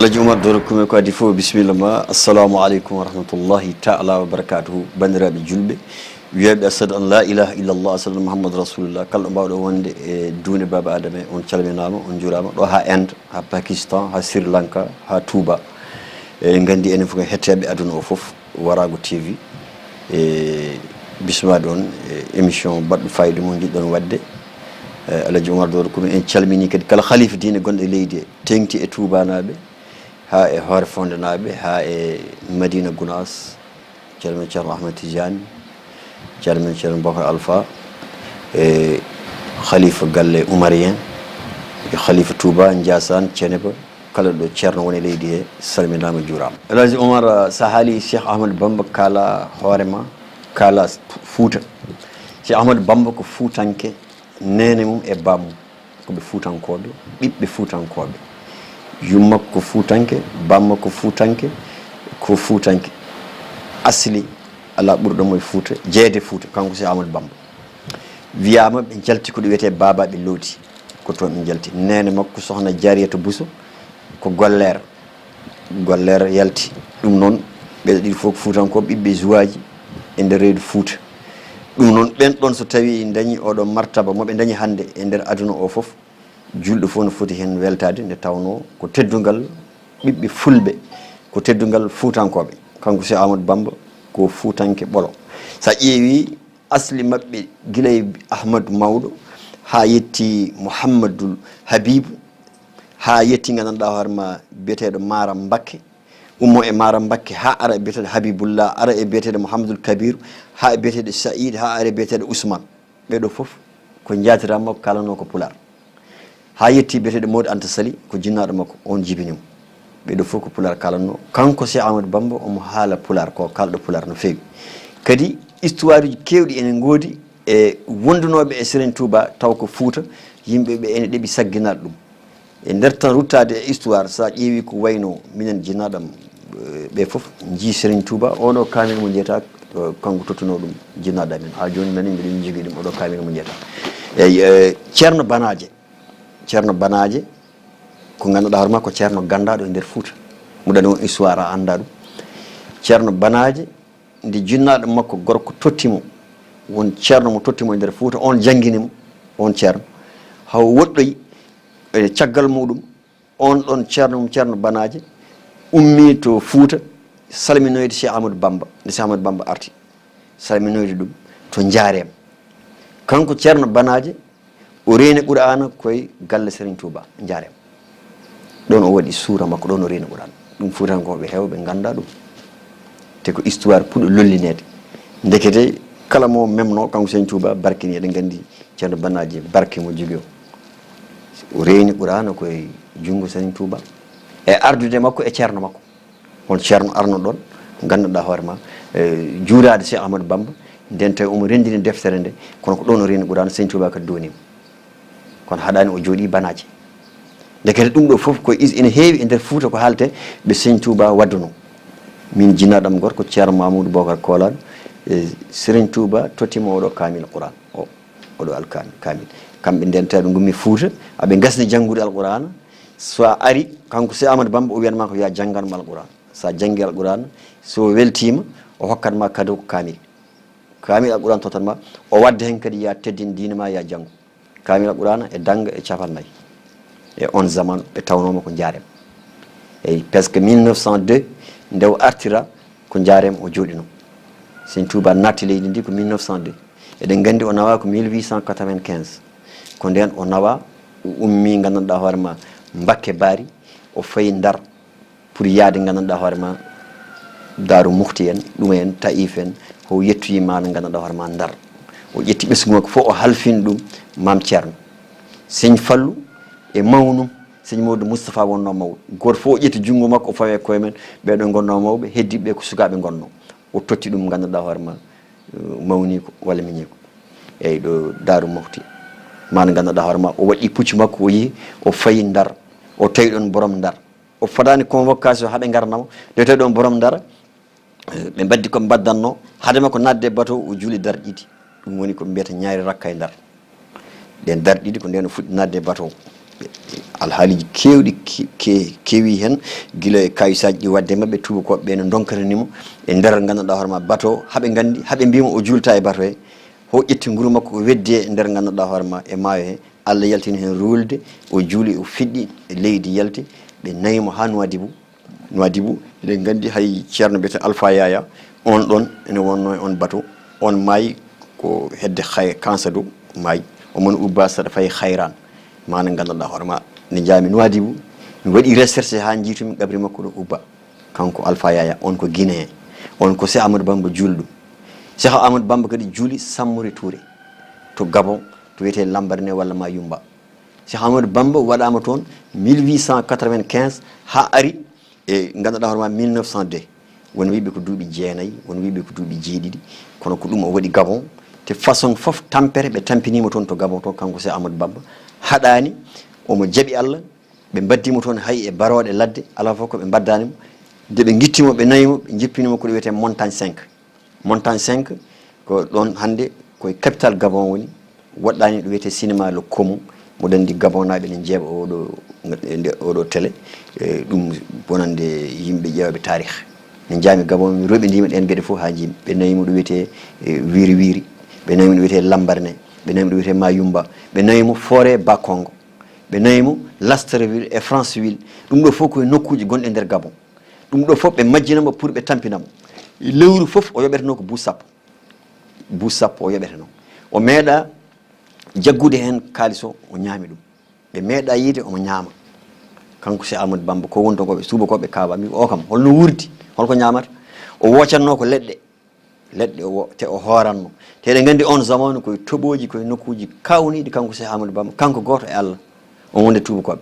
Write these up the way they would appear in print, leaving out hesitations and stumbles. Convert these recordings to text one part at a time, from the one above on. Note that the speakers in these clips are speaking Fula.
Alhaji Umar Doro Kume ko adi fo bisimilla ma assalamu aleykum wa rahmatullahi ta'ala wa barakatuhu bandiraɓe julɓe wiyaɓe asadu an la ilaha illallah asadu mouhammadou rasulullah kala ɗo mbawɗo wonde e duune baba adama on calminama on jurama ɗo ha Inde ha Pakistan ha Sri Lanka ha Touba en gandi enen fof hetteɓe aduna o foof Warago TV e bismimaɗo on émission baɗɗo fayida mo jiɗɗon wadde Alhaji Umar Doro Kume en calmini kadi kala khalifa diine gonɗo e leydi tengti e Toubanaɓe ha e hoore fonde naɓe ha e Madina Gounass calmin ceerno Ahmed Tidiane calmin ceerno Bocar Alpha e khalifa galle oumarien e khalifa Touba Ndiassane Thiénaba kala ɗo ceerno woni leydi he salminama juurama Alhaji Oumar sa haali Cheikh Ahmadou Bamba kala hoorema kala Fouta Cheikh Ahmadou Bamba ko Foutanke nene mum e bammum koɓe Foutankoɓe ɓiɓɓe Foutankoɓe yummakko ko Foutanke bamma ko Foutanke asli ala ɓurɗomo e Fouta jeede Fouta kanko Cheikh Ahmadou Bamba wiyama ɓe jalti ko ɗo wiyete babaɓe looti ko toon ɓe jalti nene makko sohna Jariyatu Bousso ko gollere yalti ɗum noon ɓeɗo ɗiɗi fof ko Foutankoɓe ɓiɓɓe zuwaji e nder reedu Fouta ɗum noon ɓen ɗon so tawi dañi oɗo martaba moɓe dañi hande e nder aduna o foof julɗo fof no foti hen weltade nde tawno ko teddungal ɓiɓɓe fulɓe ko teddungal Foutankoɓe kanko Cheikh Ahmadou Bamba ko Foutanke ɓolo sa ƴeewi asli mabɓe guilay Ahmadou Mawɗo ha yetti Mouhammadoul Habibou ha yetti gandanɗa hoorema biyeteɗo Mara Mbakke ummo e Mara Mbakke ha ara e biyeteɗo Habiboullah ara e biyeteɗo Mouhamadoul Kabiru ha e biyeteɗo Saïd ha ara e biyeteɗo Ousmane ɓeɗo foof ko jatiran makko kalano ko Pular ha yetti biyeteɗo Modou Anta Sali ko jinnaɗo makko on jibinimo ɓeɗo fof ko Pular kalanno kanko Cheikh Ahmadou Bamba omo haala Pular ko kalɗo Pular no fewi kadi histoire uji kewɗi ene goodi e wondunoɓe e Serigne Touba taw ko Fouta yimɓeɓe ene ɗeeɓi sagginade ɗum e nder tan ruttade e histoire sa ƴeewi ko wayno minen jinnaɗam ɓe foof jii Serigne Touba oɗo kamil mo jeyata kanko tottuno ɗum jinnaɗo amen ha joni minen mbiɗen jogui ɗum oɗo kamil mo jeyata eyyi ceerno Banaje ko ganduɗa hoorema ko ceerno gandaɗo e nder Fouta muɗani on histoire a anda ɗum ceerno Banaje nde jinnaɗo makko gorko tottimo won ceerno mo tottimo e nder Fouta on jangguinimo on ceerno haw woɗɗoyi e caggal muɗum on ɗon ceerno Banaje ummi to Fouta salminoyde Cheikh Ahmadou Bamba nde Cheikh Ahmadou Bamba arti salminoyde ɗum to Jaarem kanko ceerno Banaje o reeni Qur'ana koye galle Serigne Touba Jaarem ɗon o waɗi suura makko ɗon o reeni Qur'ana ɗum Foutankoɓe hewɓe ganda ɗum te ko histoire puɗɗo lollinede ndekete kala mo memno kanko Serigne Touba barkini eɗen gandi ceerno Banaje barke mo jogui o reeni Qur'ana koye jungo Serigne Touba e ardude makko e ceerno makko on ceerno arno ɗon ganduɗa hoorema juurade Cheikh Ahmadou Bamba nden tawi omo rendini deftere nde kono ko ɗon o reeni Qur'ana Serigne Touba kadi donima kono haɗani o jooɗi Banaje ndekete ɗum ɗo foof ko ene heewi e nder Fouta ko haalte ɓe Serigne Touba wadduno min jinnaɗam gorko ceerno Mamoudou Bocar Kolaɗo e Serigne Touba tottima oɗo kamil Qur'an oɗo kamil kamɓe nden tawi ɓe gummi Fouta aɓe gasni janggude Alqur'ana so ari kanko Cheikh Ahmadou Bamba o wiyanma ko ya jangganmo Alqur'ana sa janggi Alqur'ana so weltima o hokkatma cadeau ko kamil Alqur'ana totanma o wadda hen kadi ya teddin diina ma ya janggo kamil Alqur'ana e danga e capannayyi e on zaman ɓe tawnoma ko Jaarem eyyi presque 1902 nde o artira ko Jaarem o jooɗino Serigne Touba natti leydi ndi ko 1902 eɗen gandi o nawa ko 1895 ko nden o nawa o ummi gandanɗa hoorema Mbakke Bari o fayi Ndar pour yaade gandanɗa hoorema Darou Mouhty en ɗum en Taïf en o yettoyima no gandanɗa hoorema Ndar o ƴetti ɓesgu makko fof o halfini ɗum Mame Thierno Serigne Fallou e mawnum Serigne Modou Moustapha wonno mawɗo goto fof o ƴetti junggo makko o fawe koye men ɓeɗo gonno mawɓe heddiɓe ko sukaɓe gonno o totti ɗum gandanɗa hoorema mawni ko walla miñi ko eyyi ɗo Darou Mouhty ma no gandanɗa hoorema o waɗi puccu makko o yeehi o fayi Ndar o tawi ɗon borom Ndar o fadani convocation haaɓe garnamo nde tawi ɗon borom Ndar ɓe mbaddi koɓe mbaddanno hadema ko nadde bateau o juuli darɗiɗi ɗum woni ko mbiyata ñaari rakka e Ndar ɗen darɗiɗi ko nden o fuɗɗi nadde bateau alhaaliji kewɗi kewi hen guila e kayisaji ɗi wadde mabɓe tubakoɓe ɓe no donkatanimo e nder ganduɗa hoorema bateau haaɓe gandi haaɓe mbima o julta e bateau he ho ƴetti nguru makko o weddi e nder ganduɗa hoorema e maayo he Allah yaltini hen rulde o juuli o fiɗɗi e leydi yalti ɓe nayimo ha Nouadhibou eɗen gandi hay ceerno mbiyeten Alpha Yaya on ɗon ene wonno e on bateau on maayi ko hedde kansa dow maayi omon ubba saɗa fayi hayran mana ganduɗa hoorema ne jaami Nouadhibou mi waɗi recherche ha jiitumi gabri makko ɗo ubba kanko Alpha Yaya on ko Guinéen on ko Cheikh Amadou Bamba juuli ɗum Cheikh Amadou Bamba kadi juuli Samori Touré to Gabon to wiyete Lambaréné walla Mayumba Cheikh Amadou Bamba waɗama toon 1895 ha ari e ganduɗa hoorema 1902 won wiɓe ko duuɓi jeenayyi won wiɓe ko duuɓi jeeɗiɗi kono ko ɗum o waɗi Gabon te façon fof tampere ɓe tampinimo toon to Gabon to kanko Cheikh Amadou Bamba haɗani omo jaaɓi Allah ɓe baddimo toon hay e baroɗe ladde ala fof ko ɓe baddanimo nde ɓe guittimo ɓe nayimo ɓe jippinimo ko ɗo wiyete montagne 5 ko ɗon hande koye capital Gabon woni woɗɗani ɗo wiyete cinéma le Komou mo dandi Gabon naɓe ne jeeɓa oɗo télé ɗum bonande yimɓe ƴeewaɓe tarih ne jaami Gabon mi roɓidima ɗen gueɗe fof ha jimi ɓe nayimo ɗo wiyete wiri ɓe nayimo ɗo wiyete Lambaréné ɓe nayimo ɗo wiyete Mayumba ɓe nayimo Forêt Bakongo ɓe nayimo Lastreville e Franceville ɗum ɗo fof koye nokkuji gonɗe nder Gabon ɗum ɗo fof ɓe majjinamo pour ɓe tampinamo lewru fof o yoɓeteno ko bus sappo o yoɓeteno o meeɗa jaggude hen kalis o ñaami ɗum ɓe meeɗa yiide omo ñaama kanko Cheikh Amadou Bamba ko woni to koɓe subakoɓe kaaba mi o kam holno wurdi holko ñamata o woccanno ko leɗɗe te o hooranno te eɗen gandi on zamanu koye toɓoji koye nokkuji kawniɗi kanko Cheikh Amadou Bamba kanko goto e Allah on wonde tubakoɓe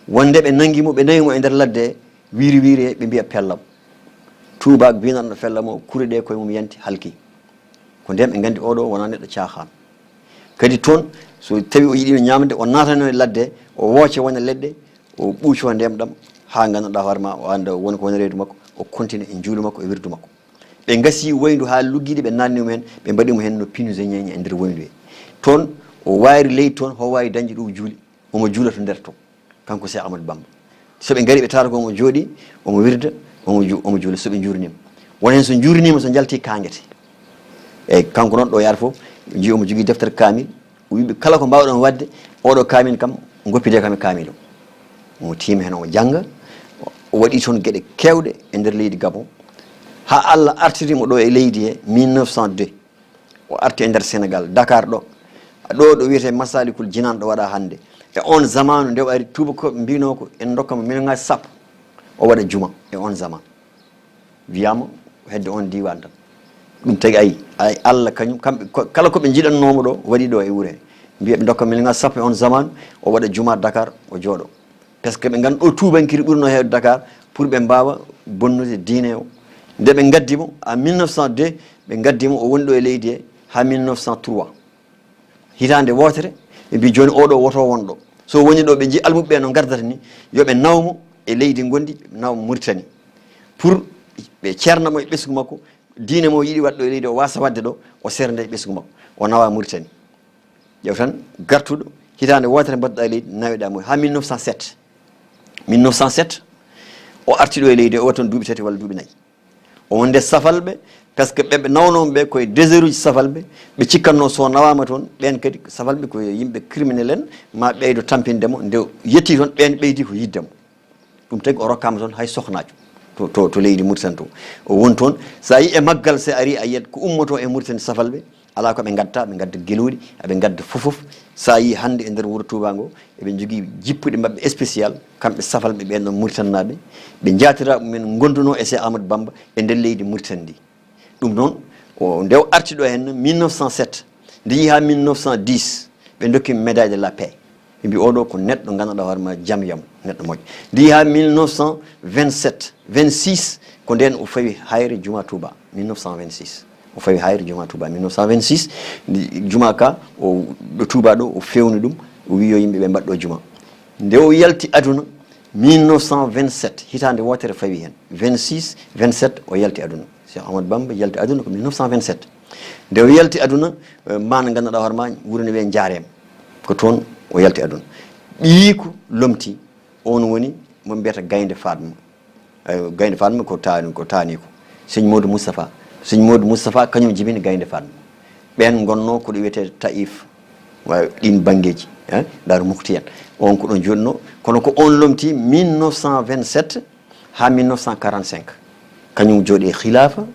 wonde ɓe nangimo ɓe nayimo e nder ladde wiri he ɓe mbiya pellam tubak binanɗo fellam o kure ɗe koye mum yanti halki ko nden ɓe gandi oɗo wona neɗɗo caahan kadi toon so tawi o yiɗino ñamde o natano e ladde o wooce wona leɗɗe o ɓuuco ndemɗam ha ganduɗa hoorema o anda woni ko woni reedu makko o continue e juulu makko e wirdu makko ɓe gasi woyndu ha lugguiɗe ɓe nannimo hen ɓe mbaɗimo hen no pinuséñeñe e nder woyndu he toon o waari leydi toon ho wawi dañde ɗum juuli omo juula to nder toon kanko Cheikh Amadou Bamba soɓe gari ɓe tawata ko omo jooɗi omo wirda omo juula soɓe juurinima won hen so juurinima so jalti kangete eyyi kanko noon ɗo yaata foof jii omo jogui deftere kamil o wiɓe kala ko mbawɗon wadde oɗo kamil kam goppide kam e kamil o omo tiima hen omo jangga o waɗi toon gueɗe kewɗe e nder leydi Gabon ha Allah artirimo ɗo e leydi he 1902 o arti e nder Sénégal Dakar ɗo ɗo wiyete Massalikul Jinan ɗo waɗa hande e on zamanu nde o ari tubakoɓe mbino ko en dokkamo million sappo o waɗa juma e on zaman wiyama hedde on diwan tan ɗum tagi ay Allah kañum kamɓe kala koɓe jiɗannomo ɗo waɗi ɗo e wuure he mbiya ɓe dokka million sappo e on zaman o waɗa juma Dakar o jooɗo par ce que ɓe ganda ɗo tubankiri ɓurno hewde Dakar pour ɓe mbawa bonnude diine o nde ɓe gaddimo en 1902 ɓe gaddimo o woni ɗo e leydi he ha 1903 hitande wotere ɓe mbi joni oɗo woto wonɗo so woni ɗo ɓe jii almuɓe no gardata ni yoɓe nawmo e leydi gondi nawmo Mauritanie pour ɓe ceernamo e ɓesgu makko diine mo yiiɗi wadɗo e leydi o wasa wadde ɗo o sernde e ɓesgu makko o nawa Mauritanie ƴew tan gartuɗo hitande wotere mbadduɗa e leydi naweɗamo ha 1907 o arti ɗo e leydi o waɗi toon duuɓi 3 walla duuɓi 4 o wonde safalɓe par ce que ɓeɓe nawnoɓe koye désert uji safalɓe ɓe cikkanno so nawama toon ɓen kadi safalɓe koye yimɓe criminel en ma ɓeydo tampindemo nde yetti toon ɓen ɓeydi ko yiddemo ɗum tagi o rokkama toon hay sohnajo to leydi Mauritanie to o woni toon sa yi e maggal se ari a yiyat ko ummoto e Mauritanie safalɓe ala ko ɓe gadda ɓe gadda gueluɗi aɓe gadda fofof sa yi hande e nder wuuro Touba ngo eɓe jogui jippuɗe mabɓe spécial kamɓe safalɓe ɓen ɗon Mauritanie naɓe ɓe jatira men gonduno e Cheikh Amadou Bamba e nder leydi Mauritanie ndi ɗum noon o nde o arti ɗo henna 1907 nde yi ha 1910 ɓe dokkimo médaille de la paix ɓe mbi oɗo ko neɗɗo ganduɗa hoorema jaam yam neɗɗo moƴƴo nde yi ha 1927 26 ko nden o fawi hayre Juma Touba 1926 o fawi hayre Juma Touba 1926 juma ka o ɗo Touba ɗo o fewni ɗum o wi yo yimɓe ɓe mbaɗɗo juma nde o yalti aduna 1927 hitande wotere fawi hen 26 27 o yalti aduna Cheikh Amadou Bamba yalti aduna ko 1927 nde o yalti aduna mana ganduɗa hoorema wuuro ne wiye Jaarema ko toon o yalti aduna ɓiyiko lomti on woni mo mbiyata gaynde Fatma gaynde Fatma ko tani ko seigne Modou Moustapha kañum jibini gaynde Fatma ɓen gonno ko ɗo wiyete Taif wawi ɗin banggueji Daaru Mukti en on ko ɗon jodno kono ko on lomti 1927 ha 1945 kañum jooɗi e khilafa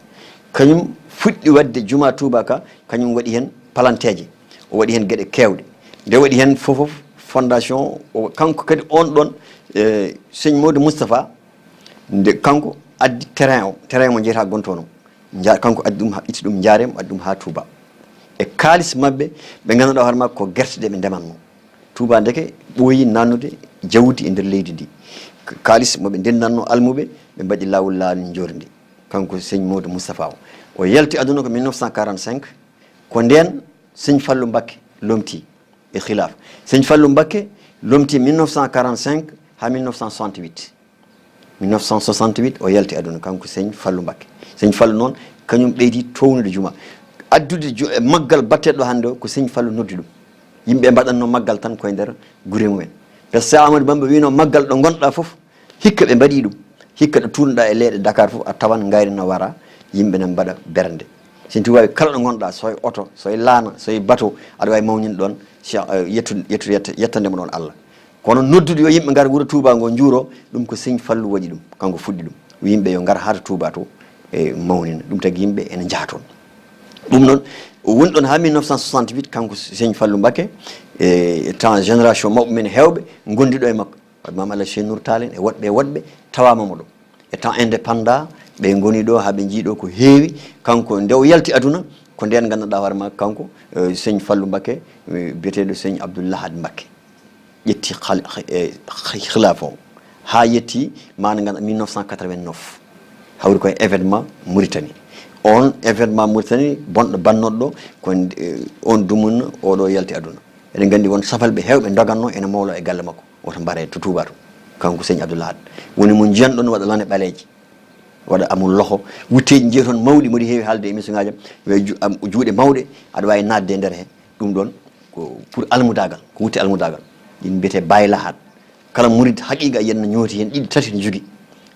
kañum fuɗɗi wadde juma Touba ka kañum waɗi hen palanteje o waɗi hen gueɗe kewɗe nde waɗi hen fofof fondation o kanko kadi on ɗon seigne Modou Moustapha nde kanko addi terrain mo jeeyata gontono kanko addi ɗum itti ɗum jaaremo addi ɗum ha Touba e kalis mabɓe ɓe ganduɗa hoore makko ko guerte ɗe ɓe ndemanno Touba ndeke ɓooyi nannude jawdi e nder leydi ndi kalis moɓe ndennanno almuɓe ɓe mbaɗi lawol laani jordi kanko seigne Modou Moustapha o yalti aduna ko 1945 ko nden seigne Fallou Mbacké lomti e khilafa seigne Fallou Mbacké lomti 1945 ha 1968 o yalti aduna kanko seigne Fallou Mbacké seigne Fallou noon kañum ɓeydi townude juma addude maggal batteɗo hannde o ko seigne Fallou noddi ɗum yimɓe mbaɗatno maggal tan koye nder guure mumen par ce que Amadou Bamba wino maggal ɗo gonɗa fof hikka ɓe mbaɗi ɗum hikka ɗo tuunuɗa e leyɗe Dakar fof a tawan ngayri no wara yimɓe ne mbaɗa bernde sinti wawi kala ɗo gonɗa soye oto soye laana soye bateau aɗa wawi mawninde ɗon yettandemo ɗon Allah kono noddude yo yimɓe gara wuuro Touba ngo juuro ɗum ko seigne Fallou waɗi ɗum kanko fuɗɗi ɗum yimɓe yo gara haata Touba to e mawnina ɗum tagi yimɓe ene jaaton ɗum noon woni ɗon ha 1968 kanko seigne Fallou Mbacké e temps génération mawɓe men hewɓe gondiɗo e makko Mame Allah Cheikh Nour Tall en e woɗɓe tawamamo ɗo e temps indépendant ɓe goni ɗo haaɓe jiiɗo ko heewi kanko nde o yalti aduna ko nden ganduɗa hoore makko kanko seigne Fallou Mbacké biyeteɗo seigne Abdoulahad Mbacké ƴetti khilafa o ha yetti mana ganduɗa 1989 hawri koye événement Mauritanie on événement Mauritanie bonɗo bannoɗo ɗo ko on dumunna oɗo yalti aduna eɗen gandi won safalɓe hewɓe doganno ene mawlo e galle makko woto mbare to Touba to kanko seigne Abdoulahad woni mo jiyanɗon waɗa lane ɓaleeje waɗa amul loho wutteji jeeyi toon mawɗi moɗi heewi haalde émission ngaji am juuɗe mawɗe aɗa wawi nadde e nder he ɗum ɗon ko pour almudagal ko wutte almudagal ɗin mbiyete baylahat kala murid haqiqa yenna ñooti hen ɗiɗi tati ne jogui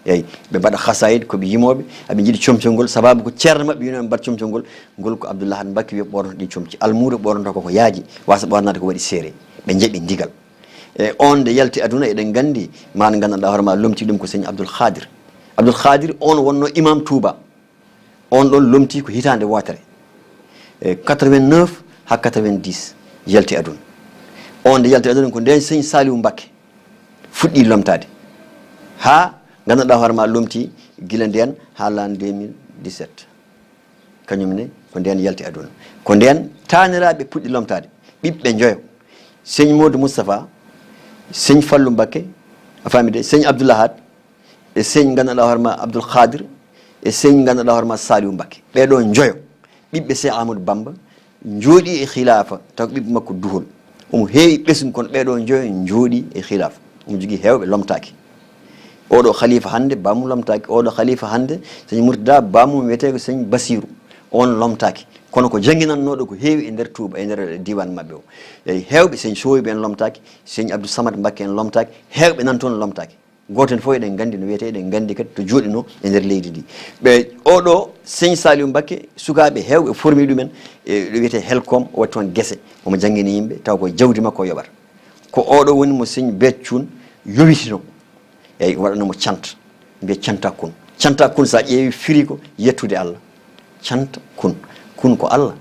eyyi ɓe mbaɗa khasayid koɓe yimoɓe aɓe jiiɗi comcol ngol sababu ko ceerno mabɓe wino ɓe mbaɗa comcol ngol ko Abdoulahad Mbacké wiya ɓornoto ɗi comci almudo ɓornoto koko yaaji wasa ɓornade ko waɗi seere ɓe jeeɓi ndigal e on nde yalti aduna eɗen gandi mana gandanɗa hoorema lomti ɗum ko seigne Abdoul Khadir on wonno imam Touba on ɗon lomti ko hitande wotere e 89 ha 90 yalti aduna on nde yalti aduna ko nden seigne Saliou Mbacké fuɗɗi lomtade ha gandanɗa hoorema lomti guila nden ha lan 2017 kañumne ko nden yalti aduna ko nden taniraɓe puɗɗi lomtade ɓiɓɓe joyo seigne Modou Moustapha seigne Fallou Mbacké a faami de seigne Abdoulahad e seigne gandanɗa hoorema Abdoul Khadir e seigne gandanɗa hoorema Saliou Mbacké ɓeɗo joyo ɓiɓɓe Cheikh Amadou Bamba jooɗi e khilafa taw ɓiɓɓe makko duhol omo heewi ɓesgu kono ɓeɗo joyo jooɗi e khilafa omo jogui hewɓe lomtaki oɗo khalifa hande bamum lomtaki oɗo khalifa hande seigne Mourtada bamum wiyete ko seigne Bassirou on lomtaki kono ko jangguinannoɗo ko heewi e nder Touba e nder diwan mabɓe o eyi hewɓe seigne Sowiɓe en lomtaki seigne Abdou Samad Mbacké en lomtaki hewɓe nan toon lomtaki goto hen foof eɗen gandi no wiyete eɗen gandi kadi to jooɗino e nder leydi ndi ɓe oɗo seigne Saliou Mbacké sukaɓe hewɓe formi ɗumen e ɗo wiyete Helcom o waɗi toon guesse omo jangguini yimɓe taw ko jawdi makko o yoɓata ko oɗo woni mo seigne Béthioune yowitino eyyi waɗanamo canta mbiye canta kun sa ƴeewi firi ko yettude Allah canta kun ko Allah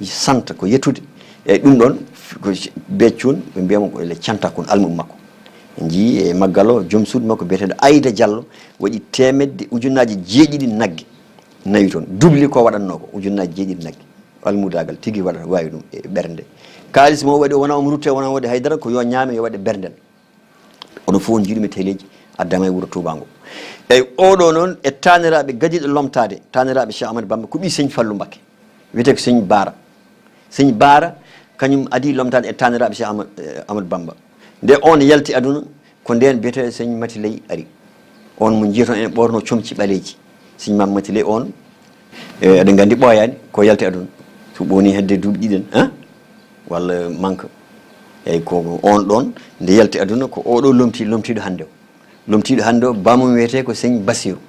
santa ko yettude eyyi ɗum ɗon ko Béthioune ɓe mbiyamo ko ele canta kun almum makko en jii e maggal o joom suudu makko biyeteɗo Aïda Diallo waɗi temedde ujunnaji jeeɗiɗi naggue nawi toon dubli ko waɗanno ko ujunnaji jeeɗiɗi naggue almudagal tigui waɗata wawi ɗum e ɓernde kalis mo waɗi wona omo rutte wona waɗi haydara ko yo ñaame yo waɗe bernden oɗon fof on jiiɗumi teleji addama e wuuro Touba ngo eyyi oɗo noon e taniraɓe gadiɗo lomtade taniraɓe Cheikh Amadou Bamba ko ɓi seigne Fallou Mbacké wiyete ko seigne Bara kañum adi lomtade e taniraɓe Cheikh Amadou Bamba nde on yalti aduna ko nden biyete seigne Matiley ari on mo jiiton en ɓorno comci ɓaleji seigne Mame Matiley on eɗen gandi ɓoyani ko yalti aduna so ɓoni hedde duuɓi ɗiɗen walla manque eyyi ko on ɗon nde yalti aduna ko oɗo lomtiɗo hande o lomtiɗo hande o bamum wiyete ko seigne Bassirou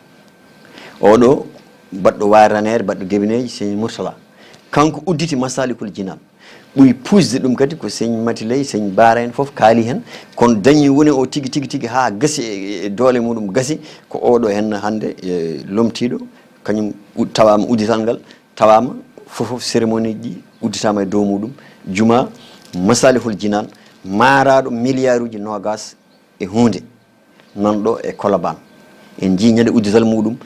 oɗo baɗɗo waranere baɗɗo guebineji seigne Murtala kanko udditi Masalikul Jinan ɓuuri pusde ɗum kadi ko seigne Matiley seigne Bara en foof kaali hen kono dañi woni o tigui ha gasi e doole muɗum gasi ko oɗo hen hande lomtiɗo kañum tawama uddital ngal tawama foof cérémonie ji udditama e dow muɗum juma Masalikul Jinan maraɗo milliard uji nogas e hunde nanɗo e Colobane en jii ñande uddital muɗum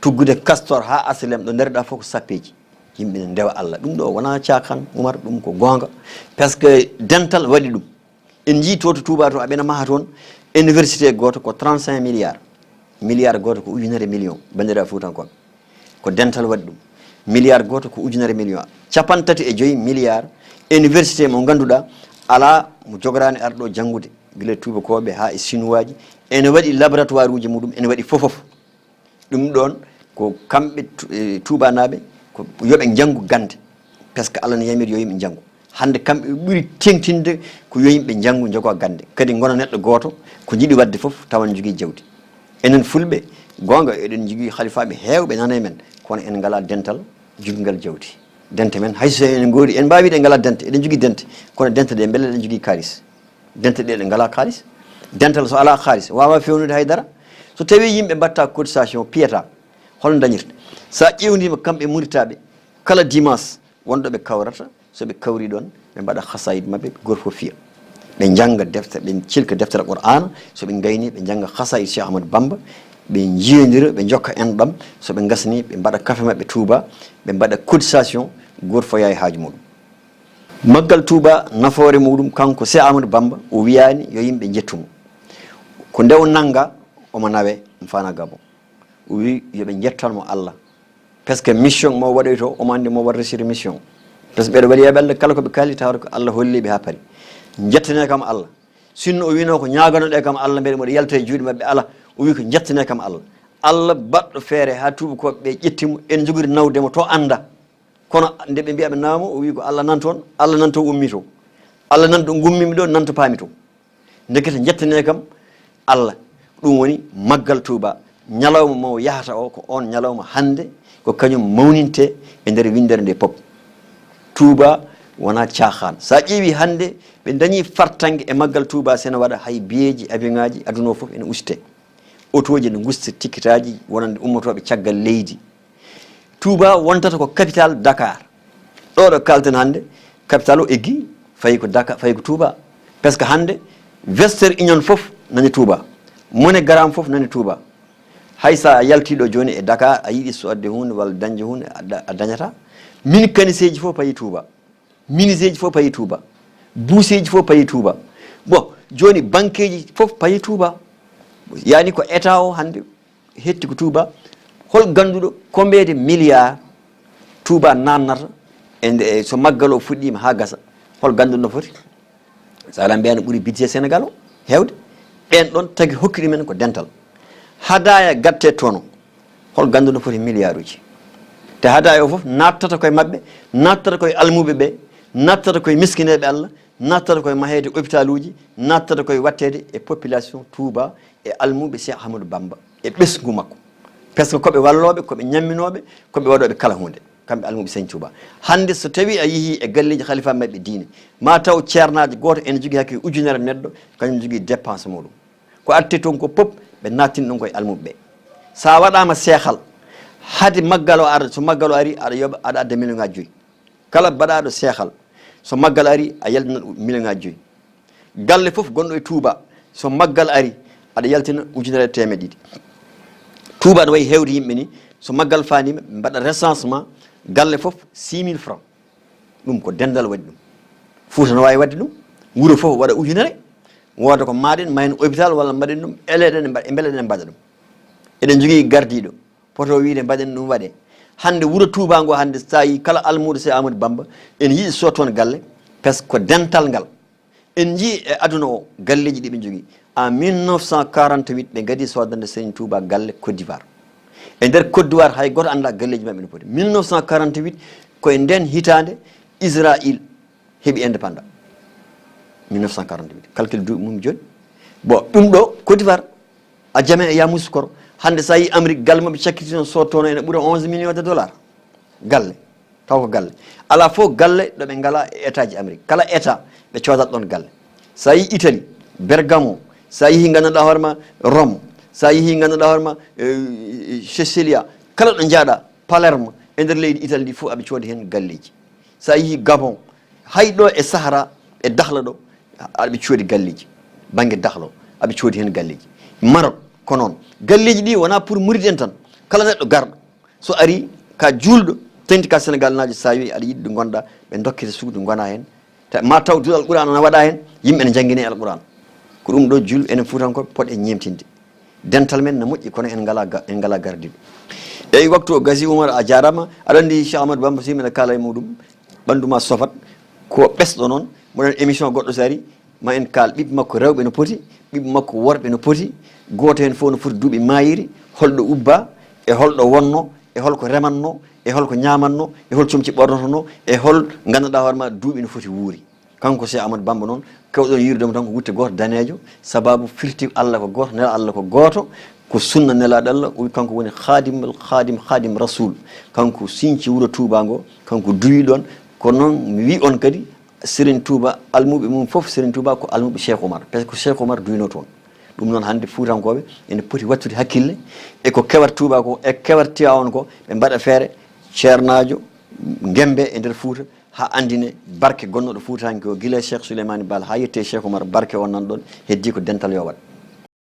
tuggude Castor ha aslem ɗo ndereɗa fof ko sappeji yimɓe ne ndewa Allah ɗum ɗo wona cakan Oumar ɗum ko gonga par ce que dental waɗi ɗum en jii to Touba to aɓena maha toon université goto ko 35 milliard goto ko ujunere million bandiraɓe Foutankoɓe ko dental waɗi ɗum milliard goto ko ujunere million 35 milliard université mo ganduɗa ala mo jogorani arɗo janggude guila tubakoɓe ha e chinois ji ene waɗi laboratoire uji muɗum ene waɗi fofof ɗum ɗon ko kamɓe tubanaɓe ko yoɓe janggu gande par ce que Allah ne yamiri yo yimɓe janggu hande kamɓe ɓuuri tengtinde ko yo yimɓe janggu jogo gande kadi gona neɗɗo goto ko jiiɗi wadde foof tawan jogui jawdi enen fulɓe gonga eɗen jogui halifaɓe hewɓe nana men kono en ngala dental joguigal jawdi dente men hayso en goori en mbawi ɗe ngala dente eɗen jogui dente kono dente ɗe beele eɗen jogui kalis dente ɗe ɗe ngala kalis dental so ala kalis wawa fewnude haydara so tawi yimɓe mbatta cotisation piyata holno dañirta sa ƴewdima kamɓe muritaɓe kala dimanche wonɗo ɓe kawrata soɓe kawri ɗon ɓe mbaɗa hasayid mabɓe goto fof fiya ɓe jangga deftere ɓe cilka deftere Qur'ana soɓe gayni ɓe jangga hasayid Cheikh Ahmadou Bamba ɓe jiyodira ɓe jokka enɗam soɓe gasni ɓe mbaɗa kafe mabɓe Touba ɓe mbaɗa cotisation goto fof yaha haaju muɗum maggal Touba nafoore muɗum kanko Cheikh Ahmadou Bamba o wiyani yo yimɓe jettumo ko nde o nanga omo nawe mo fana Gabon o wi yoɓe jettanmo Allah par ce que mission mo waɗoy to omo andi mo waɗata sur mission par ce que ɓeɗo waɗiyaɓe Allah kala koɓe kaali tawata ko Allah holliɓe ha paari jettane kam Allah sinno o wino ko ñaganoɗe kam Allah mbeɗa moɗo yalta e juuɗe mabɓe ala o wi ko jettane kam Allah Allah baɗɗo feere ha tubakoɓe ɓe ƴettimo en jogori nawdemo to anda kono nde ɓe mbiyaɓe nawmo o wi ko Allah nan toon Allah nan to ummi to Allah nan ɗo gummimi ɗo nan to paami to ndekete jettane kam Allah ɗum woni maggal Touba ñalawma mo yahata o ko on ñalawma hande ko kañum mawninte e nder windere nde pop Touba wona caahan sa ƴeewi hande ɓe dañi fartangue e maggal Touba sene waɗa hay biyeji avion ngaji aduna o foof ene uste autoji ne gusta ticket aji wonande ummotoɓe caggal leydi Touba wontata ko capital Dakar ɗo ɗo kalten hande capital o eggi fayi ko Dakar fayi ko Touba par ce que hande Western Union foof nani Touba MoneyGram foof nani Touba hay sa yaltiɗo joni e Dakar a yiiɗi sodde hunde walla dañde hunde a dañata mécaniceji fof payi Touba miniseji fof payi Touba buuseji fof payi Touba bon joni banqueji fof payi Touba yani ko état o hande hetti ko Touba hol ganduɗo combien de milliards Touba nannata e so maggal o fuɗɗima ha gasa hol ganduɗo no foti sa ala mbiyano ɓuuri budget Sénégal o hewde ɓen ɗon tagui hokkiɗi men ko dental hadaya gatte toon hol ganduɗo foti milliard uji te hadaya o foof nattata koye mabɓe nattata koye almuɓe ɓe nattata koye miskineɓe Allah nattata koye mahede hôpital uji nattata koye wattede e population Touba e almuɓe Cheikh Ahmadou Bamba e ɓesgu makko par ce que koɓe walloɓe koɓe ñamminoɓe koɓe waɗoɓe kala hunde kamɓe almuɓe Seigne Touba hande so tawi a yeehi e galleji khalifa mabɓe diine ma taw ceernaji goto ene jogui hakke ujunere neɗɗo kañum jogui dépense muɗum ko arti toon ko pop ɓe nattini ɗum koye almuɓe ɓe sa waɗama seehal hade maggal o ara so maggal o ari aɗa yoɓa aɗa adda million ngaji 5 kala mbaɗaɗo seehal so maggal ari a yaltinat million ngaji 5 galle foof gonɗo e Touba so maggal ari aɗa yaltina ujunere temedde 2 Touba no wayi hewde yimɓe ni so maggal fanima ɓe mbaɗa recensement galle foof 6000 francs ɗum ko dendal waɗi ɗum Fouta no wawi wadde ɗum wuuro foof waɗa ujunere woda ko maɗen mayen hôpital walla mbaɗen ɗum eleɗen e beeleɗen mbaɗa ɗum eɗen jogui gardiɗo poto wiide mbaɗen ɗum waɗe hande wuuro Touba ngo hande sa yi kala almudo Cheikh Ahmadou Bamba en yiiɗi so toon galle par ce que ko dental ngal en jii e aduna o galleji ɗi ɓe jogui en 1948 ɓe gadi sodande Serigne Touba galle Côte d'Ivoire e nder Côte d'Ivoire hay goto anda galleji mabɓe no poti 1948 koye nden hitande Israël heeɓi indépendant 1948 calcul duuɓi mum joni bon ɗum ɗo Côte d'Ivoire a jame e Yamoussoukro hande sa yi Amérique galle maɓe cakkiti noon sottono ene ɓuura 11 millions de dollars galle taw ko galle ala fof galle ɗo ɓe ngala e état ji Amérique kala état ɓe codat ɗon galle sa yi Italie Bergamo sa yeehi ganduɗa hoorema Rome sa yeehi ganduɗa hoorema Sicilia kala ɗo jaaɗa Palerme e nder leydi Italie ndi fof aɓe coodi hen galleji sa yeehi Gabon hayɗo e Sahara e Dakhla ɗo aɓe coodi galleji banggue Dakhla o aɓe coodi hen galleji Maroc ko noon galleji ɗi wona pour murid en tan kala neɗɗo garɗo so ari ka julɗo tenti ka Sénégal najo sa wi aɗa yiɗi ɗo gonɗa ɓe dokkete suudu gona hen ma taw duɗal Alqur'an ana waɗa hen yimɓe ne jangguine Alqur'an ko ɗum ɗo julɓe enen Fuutankoɓe poɗe ñemtinde dental men ne moƴƴi kono en ngala gardiɗo eyi waktu o gasi Oumar a jarama aɗa andi Cheikh Amadou Bamba si mbiɗa kaala e muɗum ɓanduma sofat ko ɓesɗo noon moɗon émission goɗɗo so ari ma en kaal ɓiɓɓe makko rewɓe no poti ɓiɓɓe makko worɓe no poti goto hen fof no foti duuɓi mayiri holɗo ubba e holɗo wonno e holko remanno e holko ñamanno e hol comci ɓornotono e hol ganduɗa hoorema duuɓi no foti wuuri kanko Cheikh Amadou Bamba noon kewɗon yirdemo tan ko wutte goto danejo sababu firti Allah ko goto nela Allah ko goto ko sunna nelaɗo Allah kanko woni khadim rasul kanko sinci wuuro Touba ngo kanko duwi ɗon ko noon mi wi on kadi Serigne Touba almuɓe mum foof Serigne Touba ko almuɓe Cheikh Oumar par ce que Cheikh Oumar duyno toon ɗum noon hande Fuutankoɓe ene poti wattude hakkille e ko kewat Touba ko e kewat Tivaouane ko ɓe mbaɗa feere ceernajo gembe e nder Fouta ha andine barke gonnoɗo Fuutanke o guila Cheikh Souleymane Baal ha yette Cheikh Oumar barke o nan ɗon heddi ko dental yo wat